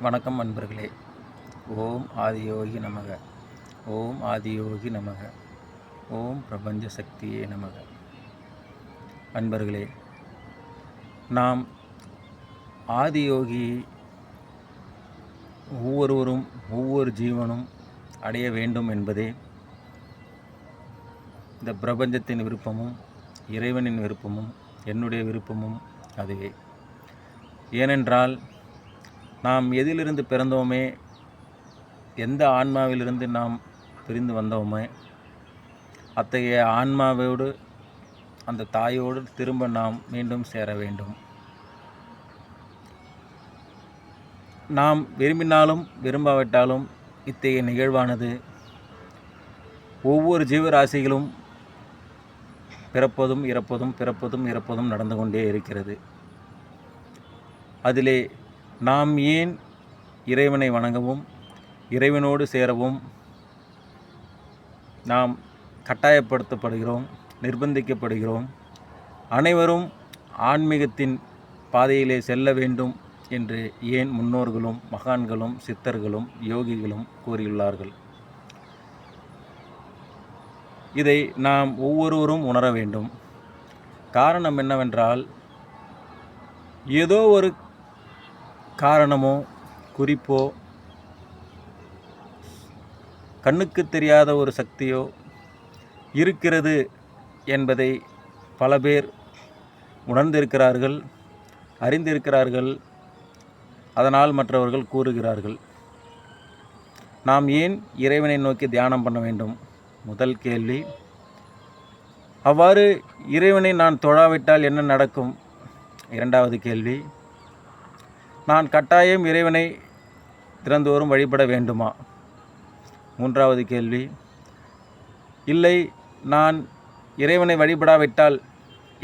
வணக்கம் அன்பர்களே. ஓம் ஆதியோகி நமக. ஓம் ஆதியோகி நமக. ஓம் பிரபஞ்ச சக்தியே நமக. அன்பர்களே, நாம் ஆதியோகி ஒவ்வொருவரும் ஒவ்வொரு ஜீவனும் அடைய வேண்டும் என்பதே இந்த பிரபஞ்சத்தின் விருப்பமும் இறைவனின் விருப்பமும் என்னுடைய விருப்பமும் அதுவே. ஏனென்றால் நாம் எதிலிருந்து பிறந்தோமே, எந்த ஆன்மாவிலிருந்து நாம் பிரிந்து வந்தோமே, அத்தகைய ஆன்மாவோடு அந்த தாயோடு திரும்ப நாம் மீண்டும் சேர வேண்டும். நாம் விரும்பினாலும் விரும்பாவிட்டாலும் இத்தகைய நிகழ்வானது ஒவ்வொரு ஜீவராசிகளும் பிறப்பதும் இறப்பதும் பிறப்பதும் இறப்பதும் நடந்து கொண்டே இருக்கிறது. அதிலே நாம் ஏன் இறைவனை வணங்கவும் இறைவனோடு சேரவும் நாம் கட்டாயப்படுத்தப்படுகிறோம், நிர்பந்திக்கப்படுகிறோம்? அனைவரும் ஆன்மீகத்தின் பாதையிலே செல்ல வேண்டும் என்று ஏன் முன்னோர்களும் மகான்களும் சித்தர்களும் யோகிகளும் கூறியுள்ளார்கள்? இதை நாம் ஒவ்வொருவரும் உணர வேண்டும். காரணம் என்னவென்றால், ஏதோ ஒரு காரணமோ குறிப்போ கண்ணுக்கு தெரியாத ஒரு சக்தியோ இருக்கிறது என்பதை பல பேர் உணர்ந்திருக்கிறார்கள், அறிந்திருக்கிறார்கள். அதனால் மற்றவர்கள் கூறுகிறார்கள். நாம் ஏன் இறைவனை நோக்கி தியானம் பண்ண வேண்டும்? முதல் கேள்வி. அவ்வாறு இறைவனை நான் தொழாவிட்டால் என்ன நடக்கும்? இரண்டாவது கேள்வி. நான் கட்டாயம் இறைவனை திறந்தோறும் வழிபட வேண்டுமா? மூன்றாவது கேள்வி. இல்லை, நான் இறைவனை வழிபடாவிட்டால்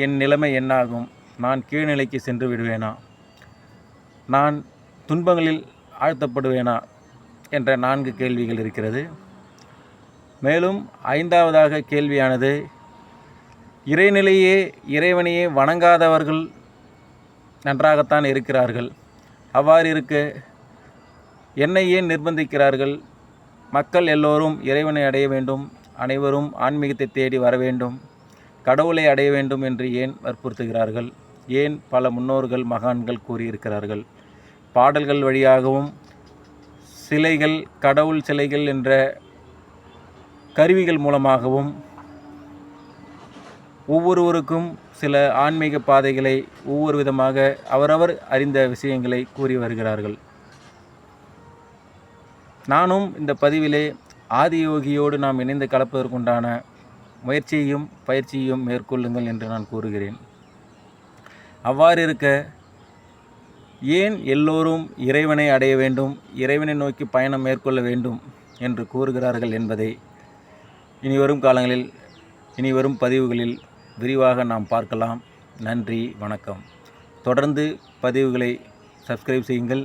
என் நிலைமை என்னாகும்? நான் கீழ்நிலைக்கு சென்று விடுவேனா? நான் துன்பங்களில் ஆழ்த்தப்படுவேனா? என்ற 4 கேள்விகள் இருக்கிறது. மேலும் 5வது கேள்வியானது, இறைநிலையே இறைவனையே வணங்காதவர்கள் நன்றாகத்தான் இருக்கிறார்கள். அவ்வாறு இருக்க என்னை ஏன் நிர்பந்திக்கிறார்கள்? மக்கள் எல்லோரும் இறைவனை அடைய வேண்டும், அனைவரும் ஆன்மீகத்தை தேடி வர வேண்டும், கடவுளை அடைய வேண்டும் என்று ஏன் வற்புறுத்துகிறார்கள்? ஏன் பல முன்னோர்கள் மகான்கள் கூறியிருக்கிறார்கள்? பாடல்கள் வழியாகவும் சிலைகள், கடவுள் சிலைகள் என்ற கருவிகள் மூலமாகவும் ஒவ்வொருவருக்கும் சில ஆன்மீக பாதைகளை ஒவ்வொரு விதமாக அவரவர் அறிந்த விஷயங்களை கூறி வருகிறார்கள். நானும் இந்த பதிவிலே ஆதியோகியோடு நாம் இணைந்து கலப்பதற்குண்டான முயற்சியையும் பயிற்சியையும் மேற்கொள்ளுங்கள் என்று நான் கூறுகிறேன். அவ்வாறு இருக்க, ஏன் எல்லோரும் இறைவனை அடைய வேண்டும், இறைவனை நோக்கி பயணம் மேற்கொள்ள வேண்டும் என்று கூறுகிறார்கள் என்பதை இனிவரும் காலங்களில் இனிவரும் பதிவுகளில் விரிவாக நாம் பார்க்கலாம். நன்றி, வணக்கம். தொடர்ந்து பதிவுகளை சப்ஸ்கிரைப் செய்யுங்கள்.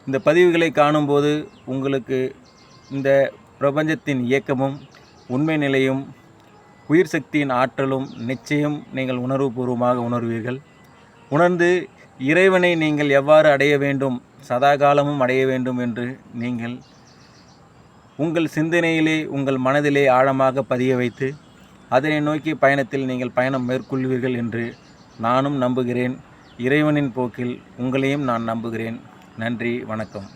இந்த பதிவுகளை காணும்போது உங்களுக்கு இந்த பிரபஞ்சத்தின் இயக்கமும் உண்மை நிலையும் உயிர் சக்தியின் ஆற்றலும் நிச்சயம் நீங்கள் உணர்வுபூர்வமாக உணர்வீர்கள். உணர்ந்து இறைவனை நீங்கள் எவ்வாறு அடைய வேண்டும், சதாகாலமும் அடைய வேண்டும் என்று நீங்கள் உங்கள் சிந்தனையிலே உங்கள் மனதிலே ஆழமாக பதிய வைத்து அதனை நோக்கி பயணத்தில் நீங்கள் பயணம் மேற்கொள்வீர்கள் என்று நானும் நம்புகிறேன். இறைவனின் போக்கில் உங்களையும் நான் நம்புகிறேன். நன்றி, வணக்கம்.